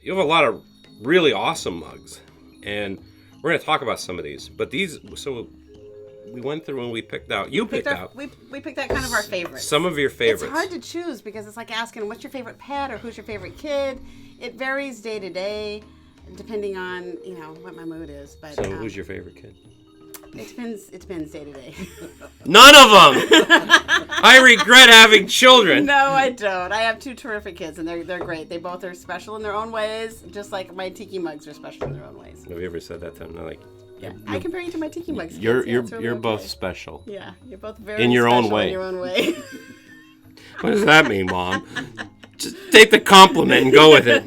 you have a lot of really awesome mugs, and we're going to talk about some of these. But these, so we went through and we picked out. You picked out. We picked out kind of our favorites. Some of your favorites. It's hard to choose because it's like asking what's your favorite pet or who's your favorite kid. It varies day to day, depending on what my mood is. But so who's your favorite kid? It depends day to day. None of them. I regret having children. No, I don't. I have 2 terrific kids, and they're great. They both are special in their own ways, just like my Tiki mugs are special in their own ways. Have you ever said that to them? They're like, yeah, I compare you to my Tiki mugs. You're both special. Yeah, you're both very in your special own way. In your own way. What does that mean, Mom? Just take the compliment and go with it.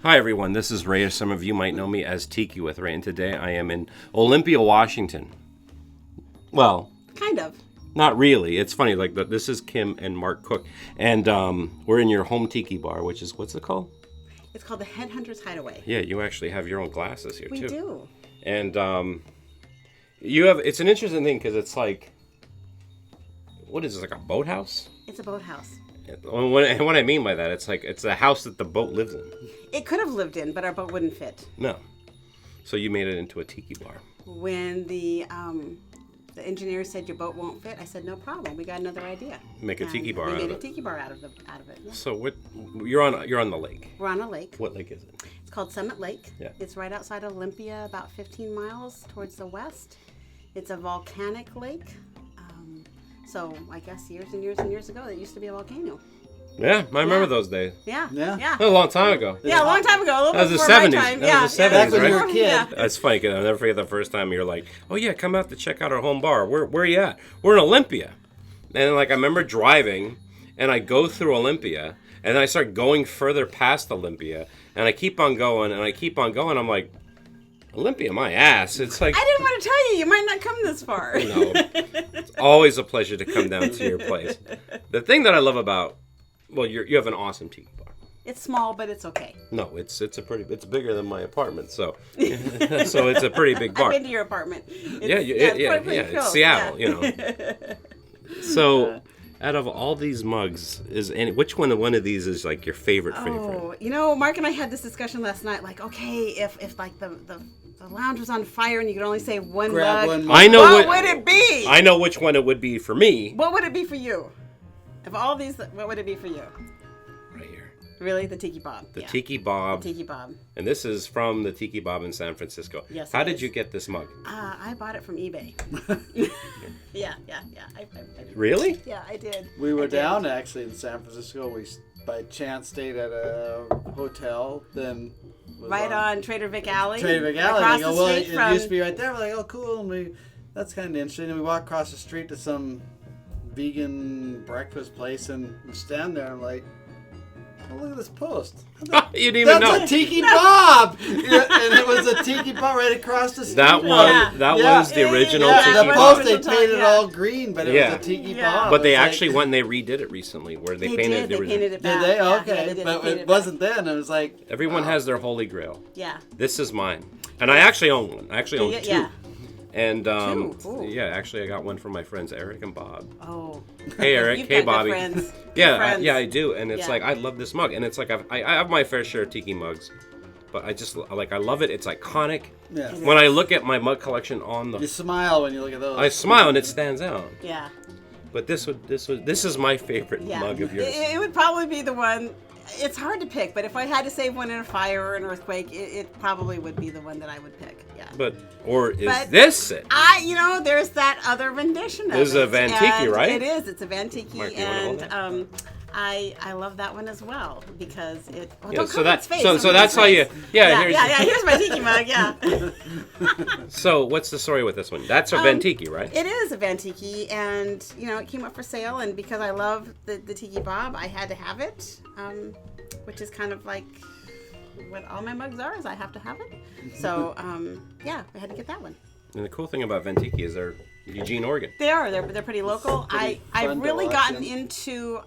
Hi everyone, this is Ray, or some of you might know me as Tiki with Ray, and today I am in Olympia, Washington. Well, kind of. Not really. It's funny, like this is Kim and Mark Cook, and we're in your home Tiki bar, which is, what's it called? It's called the Headhunter's Hideaway. Yeah, you actually have your own glasses here, too. We do. And you have, it's an interesting thing, because it's like, what is this, like a boathouse? It's a boathouse. What I mean by that, it's like, it's a house that the boat lives in. It could have lived in, but our boat wouldn't fit. No. So you made it into a tiki bar. When the engineer said your boat won't fit, I said no problem. We got another idea. Make a tiki bar out of it. We made a tiki bar out of it. Yeah. So what? You're on the lake. We're on a lake. What lake is it? It's called Summit Lake. Yeah. It's right outside Olympia, about 15 miles towards the west. It's a volcanic lake. So I guess years and years and years ago, it used to be a volcano. Yeah, I remember those days. Yeah. That was a long time ago. Yeah, a long time ago. A little that was bit the before 70s. my time. That was the 70s, Back when right? you were a kid. Yeah. That's funny, because I'll never forget the first time you're like, oh yeah, come out to check out our home bar. Where are you at? We're in Olympia. And like I remember driving, and I go through Olympia, and then I start going further past Olympia, and I keep on going, and I keep on going. I'm like, Olympia, my ass. It's like, I didn't want to tell you. You might not come this far. No. It's always a pleasure to come down to your place. The thing that I love about, well, you have an awesome tiki bar. It's small, but it's okay. No, it's bigger than my apartment, so so it's a pretty big bar. I've been to your apartment. It's Seattle, So, out of all these mugs, which one of these is like your favorite? Oh, Mark and I had this discussion last night. Like, okay, if like the lounge was on fire and you could only say one mug, what would it be? I know which one it would be for me. What would it be for you? Of all these, what would it be for you? Right here. Really? The Tiki Bob. Tiki Bob. The Tiki Bob. And this is from the Tiki Bob in San Francisco. Yes. How did you get this mug? I bought it from eBay. Yeah. Really? Yeah, I did. We were down actually in San Francisco. We by chance stayed at a hotel. Then right on Trader Vic Alley. Trader Vic Alley. Across Go, the well, street it used to be right there. We're like, oh, cool. And that's kind of interesting. And we walk across the street to some vegan breakfast place and we stand there and I'm like, oh, look at this post. You didn't even know. That's a Tiki Bob! And it was a Tiki Bob right across the street. That was the original Tiki the Bob. post, they painted it all green, but it was a Tiki Bob. But they actually went and they redid it recently, where they painted the original. Painted it back. Did they? Okay. But it wasn't then. It was like... Everyone has their holy grail. Yeah. This is mine. And I actually own one. I actually own two. Yeah. And actually I got one from my friends Eric and Bob. Oh. Hey Eric, hey Bobby. Friends. Yeah, I do. And it's like I love this mug, and it's like I have my fair share of tiki mugs, but I love it. It's iconic. Yeah. When I look at my mug collection you smile when you look at those. I smile and it stands out. Yeah. But this is my favorite mug of yours. It would probably be the one. It's hard to pick, but if I had to save one in a fire or an earthquake, it probably would be the one that I would pick. Yeah. But this it? There's that other rendition of it. This is a Ventiki, right? It is. It's a Ventiki, and I love that one as well because it. Well, don't cover its face. So that's how you. Yeah. Here's my Tiki mug. Yeah. So what's the story with this one? That's a Ventiki, right? It is a Ventiki, and it came up for sale, and because I love the Tiki Bob, I had to have it, which is kind of like what all my mugs are. I have to have it. So I had to get that one. And the cool thing about Ventiki is they're Eugene, Oregon. They are. They're pretty local. pretty I've fun to really watch gotten them. into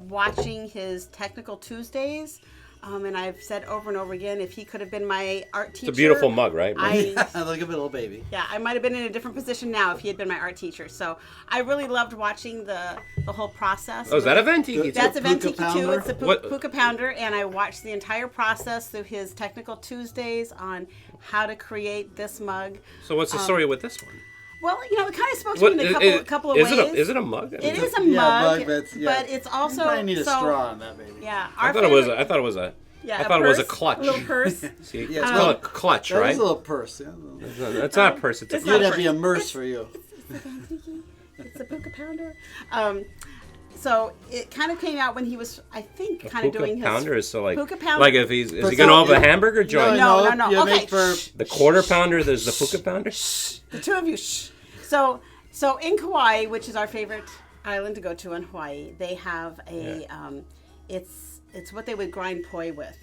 watching his Technical Tuesdays. And I've said over and over again, if he could have been my art teacher. It's a beautiful mug, right? I Look at a little baby. Yeah, I might have been in a different position now if he had been my art teacher. So I really loved watching the whole process. Oh, is that a Ventiki? That's a Puka Ventiki too. Pounder? It's a What- Puka Pounder, and I watched the entire process through his Technical Tuesdays on how to create this mug. So what's the story with this one? Well, it kind of spoke to me in a couple of is ways. Is it a mug? It is a Yeah, mug, mug, but it's also You probably need a so, straw on that baby. Yeah, I thought it was a purse, clutch. a little purse. See, Yeah, it's it's called a called- clutch, That right? is a little purse. Yeah. That's not a purse. It's a It's clutch. You'd have to be a merce for you. It's a Puka Pounder. So it kind of came out when he was, I think, kind of Puka doing his Pounder is so like Puka Pounder. like if is he For going to open a some- hamburger joint? No. You Okay, make for shh. The quarter pounder, there's the Puka Pounder. The two of you, shh. So in Kauai, which is our favorite island to go to in Hawaii, they have a, it's what they would grind poi with.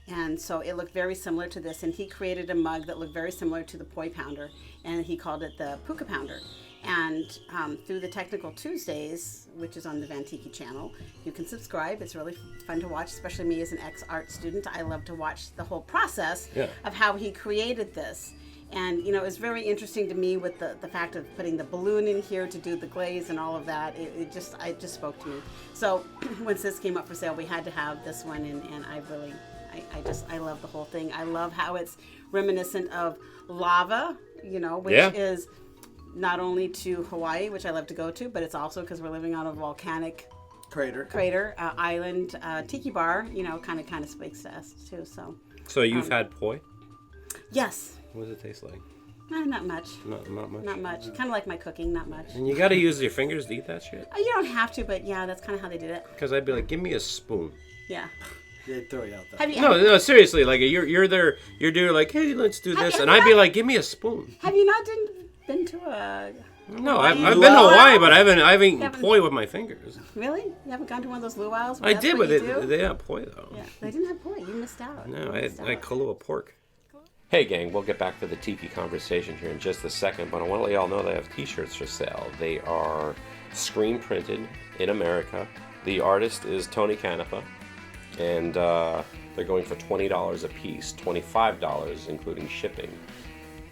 And so it looked very similar to this. And he created a mug that looked very similar to the poi pounder. And he called it the Puka Pounder. And through the Technical Tuesdays, which is on the Ventiki channel, you can subscribe. It's really fun to watch, especially me as an ex-art student. I love to watch the whole process of how he created this. And, it's very interesting to me with the fact of putting the balloon in here to do the glaze and all of that. It just spoke to me. So once this came up for sale, we had to have this one. And I love the whole thing. I love how it's reminiscent of lava, which is not only to Hawaii, which I love to go to, but it's also because we're living on a volcanic crater. island. Tiki bar, kind of speaks to us too. So you've had poi? Yes. What does it taste like? Not much. Not much. Not much. Kind of like my cooking, not much. And you got to use your fingers to eat that shit? You don't have to, but yeah, that's kind of how they did it. Because I'd be like, give me a spoon. Yeah. They'd throw you out there. Have you No, seriously. Like you're there, you're doing like, hey, let's do this, and I'd be like, give me a spoon. Have you not been to a? No, I've Hawaii been to luau? Hawaii, but I haven't eaten Haven't- poi with my fingers. Really? You haven't gone to one of those luau's? where I that's did, what but you do? they have poi though. Yeah, they didn't have poi. You missed out. No, You I missed had out. Kahlua pork. Hey gang, we'll get back to the Tiki conversation here in just a second, but I want to let y'all know they have t-shirts for sale. They are screen printed in America. The artist is Tony Canepa, and they're going for $20 a piece, $25 including shipping.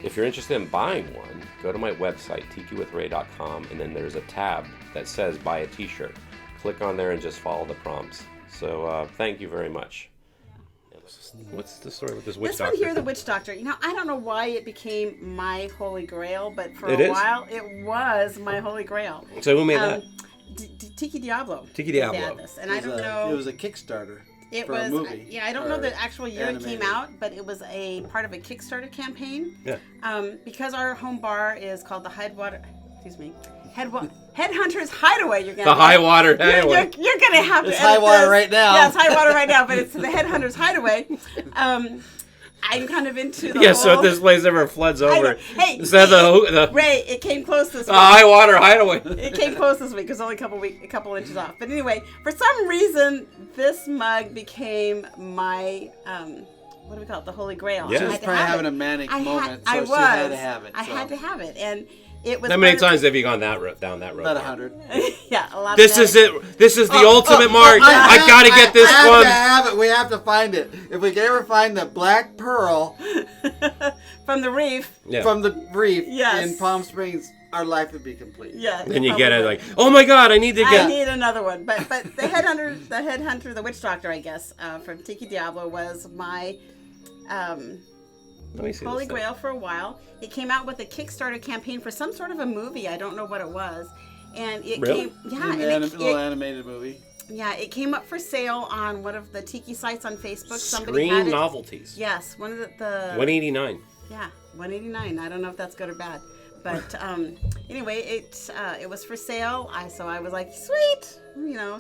If you're interested in buying one, go to my website, tikiwithray.com, and then there's a tab that says buy a t-shirt. Click on there and just follow the prompts. So thank you very much. What's the story with this witch This doctor? one here, the witch doctor. I don't know why it became my holy grail, but for It a is? while it was my holy grail. So who made that? Tiki Diablo. Tiki Diablo. Had this, and I don't know. It was a Kickstarter It for was, a movie. yeah, I don't know or the actual year it animated. came out, but it was a part of a Kickstarter campaign. Yeah. Because our home bar is called the Headhunter's Hideaway. You're gonna The high water You're, anyway. you're gonna have to. It's edit high water this. right now. Yeah, it's high water right now, but it's the Headhunter's Hideaway. I'm kind of into the Yeah, so if whole- this place ever floods over, Hey, instead of the Ray, it came close this week. high water hideaway. It came close this week. It was only a couple inches off. But anyway, for some reason, this mug became my what do we call it? The Holy Grail. Yeah. I She had was to probably have having it. a manic I moment, I so was. she had to have it. I so. had to have it, and it was. How many part of- times have you gone down that road? About 100. Yeah, a lot. This of is it. This is the ultimate mark. I I gotta get this I have one. To have it. We have to find it. If we can ever find the black pearl from the reef. Yeah. from the reef Yes. in Palm Springs, our life would be complete. Yeah. Then you get it probably. like, oh my god, I need to I get. need another one, but the headhunter, the witch doctor, I guess, from Tiki Diablo was my Let me see Holy this thing. Grail for a while. It came out with a Kickstarter campaign for some sort of a movie. I don't know what it was, and it Really? came. Yeah, An and little animated movie. yeah, it came up for sale on one of the Tiki sites on Facebook. Somebody Screen had it. novelties. Yes, one of the 189. yeah, 189. I don't know if that's good or bad, but anyway, it was for sale. So I was like, sweet,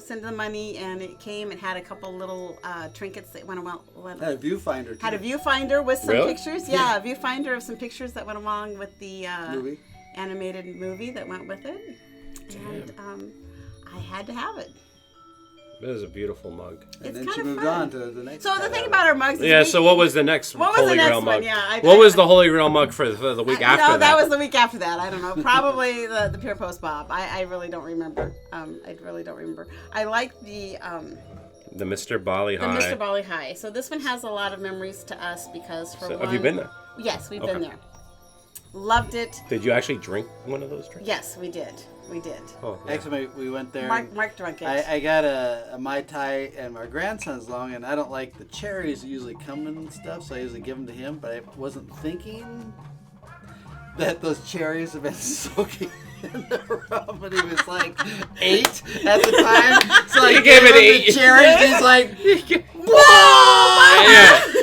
send the money, and it came. It had a couple little trinkets that went along. Had a viewfinder too. Had a viewfinder with some Really? pictures. Yeah, a viewfinder of some pictures that went along with the movie. animated movie that went with it. And I had to have it. It is a beautiful mug. And It's then she kinda moved fun. on to the next. So the guy thing out about of our mugs is Yeah, we- so what was the next What was the Holy next Grail one? mug? Yeah, What was the Holy Grail mug for the week after no, that? that was the week after that. I don't know. Probably the Pure Post Bob. I really don't remember. I really don't remember. I like the Mr. Bali High. Mr. Bali High. So this one has a lot of memories to us because for So, one, have you been there? Yes, we've Okay. been there. Loved it. Did you actually drink one of those drinks? Yes, we did. We did. Oh, yeah. Actually, we went there. Mark drunk it. I got a Mai Tai and my grandson's long, and I don't like the cherries that usually come in and stuff, so I usually give them to him, but I wasn't thinking that those cherries have been soaking in the rum, and he was like 8 at the time. So I You gave it him 8. the cherries, he's like,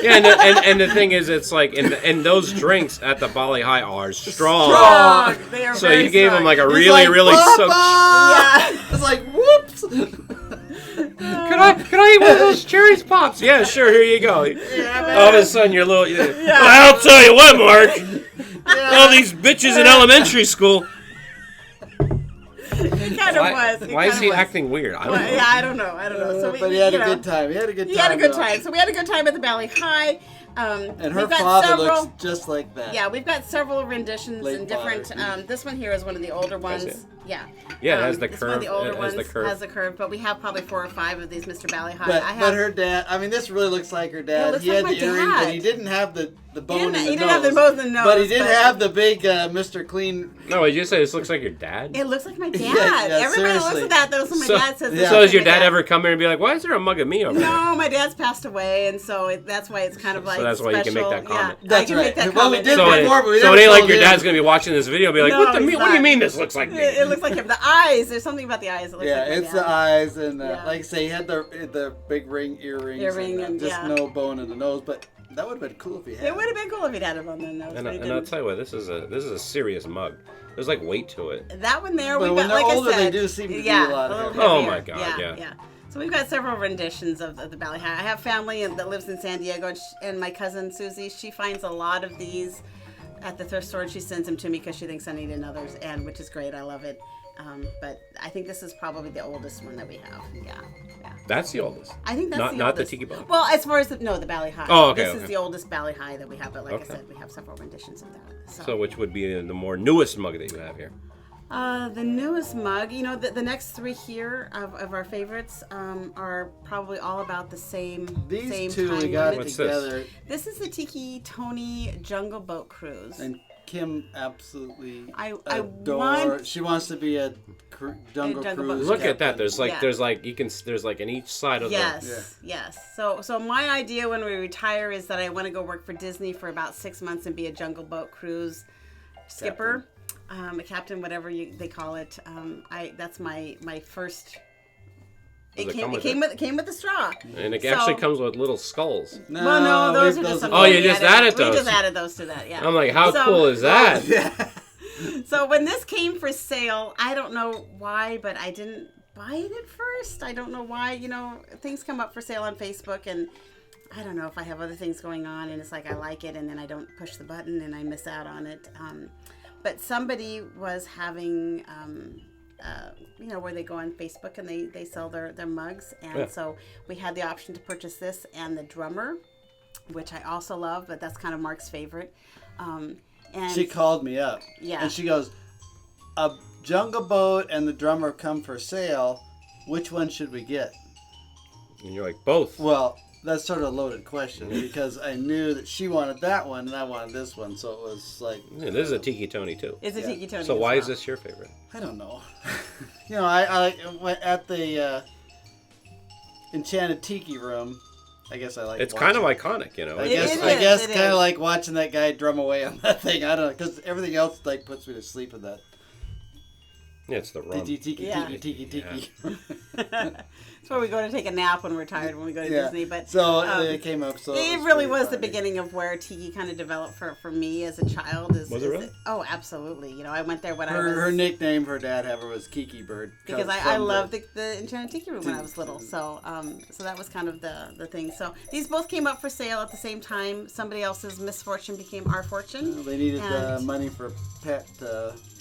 Yeah, and the thing is, it's like, and those drinks at the Bali High are strong. Strong. They are So very you gave strong. him like a he's really, like, really "Papa!" soaked. Yeah. It's like, whoops. Can I eat one of those cherries pops? Yeah, sure. Here you go. All of a sudden, you're little. Well, I'll tell you what, Mark. All these bitches in elementary school. It kind of was. It Why is kinda he was. acting weird? I don't Well, know. yeah, I don't know. So But he had a you know, good time. He had a good time. He had a good though. time. So we had a good time at the Bali High. And her we've got father several, looks just like that. Yeah, we've got several renditions Late and different. father. This one here is one of the older ones. it? Yeah. Yeah, it has the It's one of the curve. older It has ones. the curve. Has the curve, but we have probably 4 or 5 of these Mr. Bali High. But her dad, I mean, this really looks like her dad. looks He like had my the earring, dad. but he didn't have the bone in the he nose. didn't have the bone in the nose, But he did but- have the big Mr. Clean. No, did you say this looks like your dad? It looks like my dad. Yeah, Everybody looks seriously. at that. Though, so my dad says. yeah. this So looks has your like my dad ever come here and be like, "Why is there a mug of me over there?" No, my dad's passed away, and so that's why it's kind of like. that's why you can make that special. comment. Yeah, I That's can right. make that Well, we comment. did So before, but we it never ain't like told your him. dad's gonna be watching this video and be like, No, "What do he's you not. mean this looks like me?" It looks like him. The eyes. There's something about the eyes. That looks Yeah, like my it's dad. the eyes and Yeah. like I say, he had the big earrings, Earring and, just yeah. no bone in the nose. But that would have been cool if he had. It would have been cool if he'd had it on the nose. And, but he and I'll didn't. tell you what, this is a serious mug. There's like weight to it. That one there, But we've when got, they're like older, I said, they do seem to be yeah, a lot little heavier. Oh heavier. my God, yeah. So we've got several renditions of the Bali High. I have family that lives in San Diego, and my cousin Susie, she finds a lot of these at the thrift store, and she sends them to me because she thinks I need another, and which is great. I love it. But I think this is probably the oldest one that we have. Yeah. That's the oldest. I think that's not the not the oldest. Tiki Belly. Well, as far as the Bali High. Oh, okay, This okay. is the oldest Bali High that we have, but like Okay. I said, we have several renditions of that. So which would be the more newest mug that you have here? The newest mug, you know, the next 3 here of our favorites are probably all about the same. These same two we time got limit. What's this? together, This is the Tiki Tony Jungle Boat Cruise. and Kim absolutely I adore. want- She wants to be a jungle jungle cruise. boat. Look at that. captain. There's like Yeah. there's like there's like in each side of Yes. So my idea when we retire is that I want to go work for Disney for about 6 months and be a Jungle Boat Cruise skipper, a captain, whatever they call it. That's my first. Does it It come with came with the straw. and it So- actually comes with little skulls. No, Well, no, those we- are just. Oh, you just added We those. just added those to that. Yeah. I'm like, how So- cool is that? Yeah. So when this came for sale, I don't know why, but I didn't buy it at first. I don't know why. You know, things come up for sale on Facebook, and I don't know if I have other things going on, and it's like I like it, and then I don't push the button, and I miss out on it. But somebody was having, where they go on Facebook and they sell their mugs, and Yeah. so we had the option to purchase this and the Drummer, which I also love, but that's kind of Mark's favorite. And She called me up. Yeah. And she goes, a jungle boat and the drummer come for sale. Which one should we get? And you're like, both. Well, that's sort of a loaded question because I knew that she wanted that one and I wanted this one. So it was like, Yeah, this is a Tiki Tony too. it's a Yeah. Tiki Tony. So as why is well. this your favorite? I don't know. I at the Enchanted Tiki room, I guess I like It's watching. kind of iconic, you know. I It guess is, I guess it kind is. of like watching that guy drum away on that thing. I don't know because everything else like puts me to sleep with that. Yeah, it's the rum. Tiki tiki Yeah. tiki tiki tiki. It's where we go to take a nap when we're tired when we go to Yeah. Disney. But So it came up. So it really pretty was the funny. beginning of where Tiki kind of developed for me as a child. Was it really? Oh, absolutely. You know, I went there when I Her, was her nickname her dad had her was Kiki Bird because comes I from loved the Enchanted Tiki room when I was little. So so that was kind of the thing. So these both came up for sale at the same time. Somebody else's misfortune became our fortune. They needed And- money for pet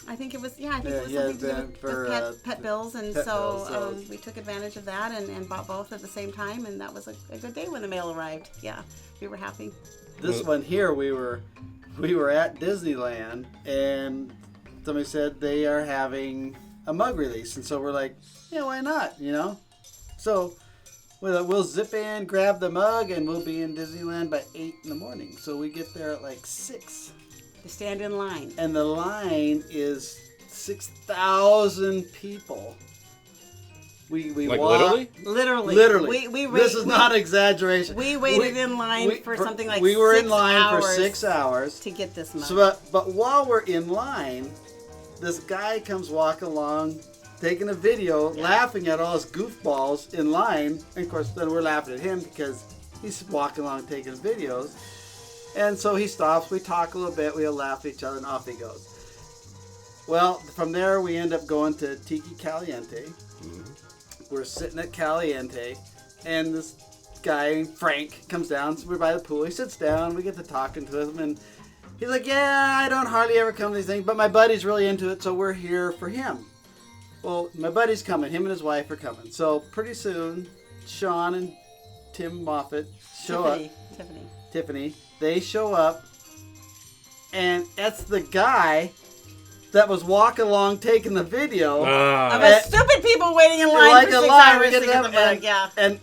I think it was, I think Yeah, it was he had something to do that for, with pet bills, and pet so bills, so- we took advantage of that and bought both at the same time, and that was a good day when the mail arrived. Yeah, we were happy. This one here, we were at Disneyland, and somebody said they are having a mug release, and so we're like, yeah, why not? You know, so we'll zip in, grab the mug, and we'll be in Disneyland by 8 in the morning. So we get there at like 6. To stand in line. And the line is 6,000 people. We Like walk, literally? Literally. Literally. This is not exaggeration. We waited in line for something like 6 hours. We were in line for 6 hours. To get this mug. So, but while we're in line, this guy comes walking along, taking a video, laughing at all his goofballs in line. And of course, then we're laughing at him because he's walking along taking videos. And so he stops, we talk a little bit, we all laugh at each other, and off he goes. Well, from there we end up going to Tiki Caliente. We're sitting at Caliente, and this guy, Frank, comes down. So we're by the pool. He sits down. We get to talking to him, and he's like, yeah, I don't hardly ever come to these things, but my buddy's really into it, so we're here for him. Well, my buddy's coming. Him and his wife are coming. So pretty soon, Sean and Tim Moffat show up. Tiffany. They show up, and that's the guy that was walking along taking the video. Of us stupid people waiting in line for 6 hours to get the mug, and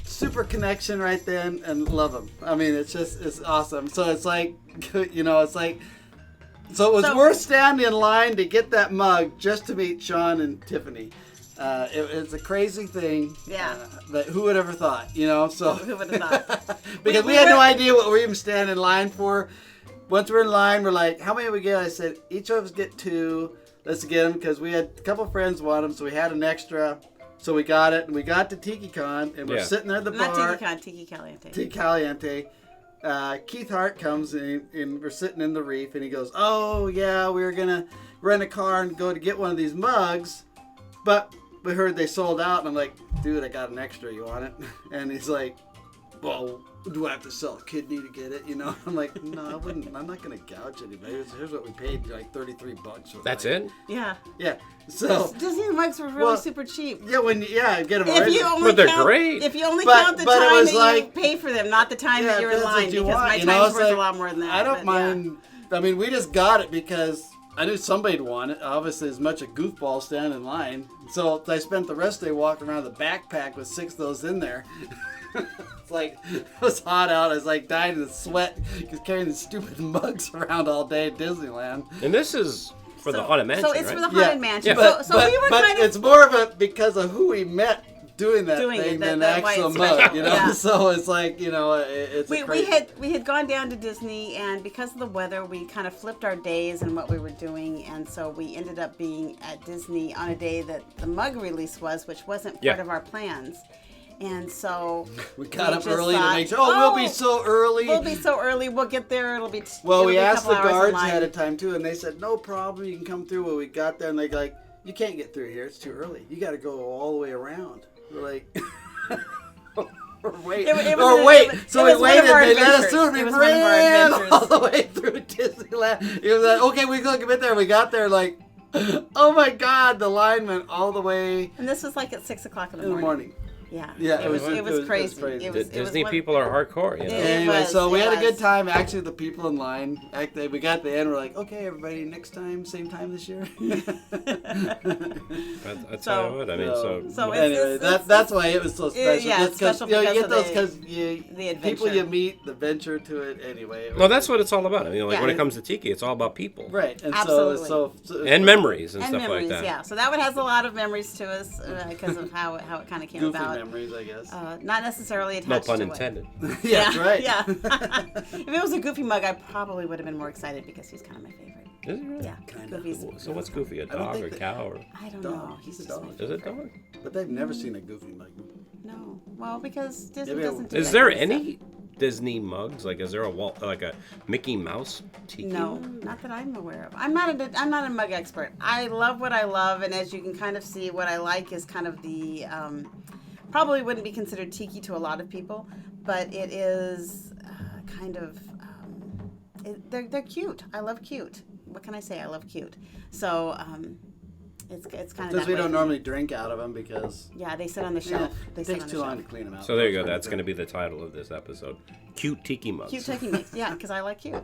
super connection right then, and love them. I mean, it's awesome. So it's like, you know, so it was worth standing in line to get that mug just to meet Sean and Tiffany. It's a crazy thing. Yeah. But who would ever thought, you know? So who would have thought? Because we had no idea what we were even standing in line for. Once we're in line, we're like, how many did we get? I said, each of us get 2. Let's get them, because we had a couple friends want them, so we had an extra. So we got it, and we got to TikiCon, and we're sitting there at the bar. Not TikiCon, Tiki Caliente. Tiki Caliente. Keith Hart comes in, and we're sitting in the reef, and he goes, oh, yeah, we were going to rent a car and go to get one of these mugs, but we heard they sold out, and I'm like, dude, I got an extra, you want it? And he's like, well, do I have to sell a kidney to get it? You know, I'm like, no, I wouldn't. I'm not gonna gouge anybody. Here's what we paid, like $33. That's it? Yeah. Yeah. So Disney mugs were really super cheap. Yeah, get them. But they're great. If you only count the time that like, you pay for them, not the time that you're in line, because my time's time's worth a lot more than that. I don't mind. I mean, we just got it because I knew somebody'd want it. Obviously, as much a goofball standing in line. So I spent the rest of the day walking around with a backpack with 6 of those in there. It's like, it was hot out. I was like dying in the sweat because carrying these stupid mugs around all day at Disneyland. And this is for the Haunted Mansion, So it's right? for the Haunted Mansion. Yeah. So we were kind of... it's more of a because of who we met doing that thing than the actual mug, you know? Yeah. So it's like, you know, it's we had gone down to Disney, and because of the weather, we kind of flipped our days and what we were doing, and so we ended up being at Disney on a day that the mug release was, which wasn't part of our plans. And so we got up early to make sure. We'll be so early. We'll be so early. We'll get there. It'll be. Well, we asked the guards ahead of time too, and they said no problem. You can come through. Well, we got there, and they're like, "You can't get through here. It's too early. You got to go all the way around." We're like, or wait. So we waited. They let us through. We ran all the way through Disneyland. It was like, okay, we go get there. We got there like, oh my God, the line went all the way. And this was like at 6 o'clock in the morning. Yeah, it was crazy. Disney people are hardcore, you know. Anyway, so we had a good time. Actually, the people in line, we got to the end. We're like, okay, everybody, next time, same time this year. I tell you what, I mean, so anyway, that's why it was so special. Yeah, it's special because you get those because the people you meet, the venture to it. Anyway, well, that's what it's all about. I mean, like when it comes to Tiki, it's all about people, right? And absolutely. so and memories and stuff memories, like that. Yeah, so that one has a lot of memories to us because of how it kind of came about. Memories, I guess. Not necessarily attached to it. No pun intended. Yeah, that's right. Yeah. If it was a Goofy mug, I probably would have been more excited because he's kind of my favorite. Is he really? Yeah. Goofy's. So what's Goofy? A dog or cow? Or? I don't know. He's a dog. Is it dog? But they've never seen a Goofy mug. No. Well, because Disney doesn't do Is that there kind of any stuff. Disney mugs? Like, is there a Mickey Mouse Tiki? No, not that I'm aware of. I'm not a mug expert. I love what I love, and as you can kind of see, what I like is kind of the probably wouldn't be considered Tiki to a lot of people, but it is kind of they're cute. I love cute. what can I say? I love cute. So it's kind of Because that we way. don't normally drink out of them because Yeah, they sit on the shelf. They it sit takes on too the long shelf. to clean them out. So there you go. That's going to be the title of this episode. Cute Tiki Mugs. Cute Tiki Mix. Yeah, because I like cute.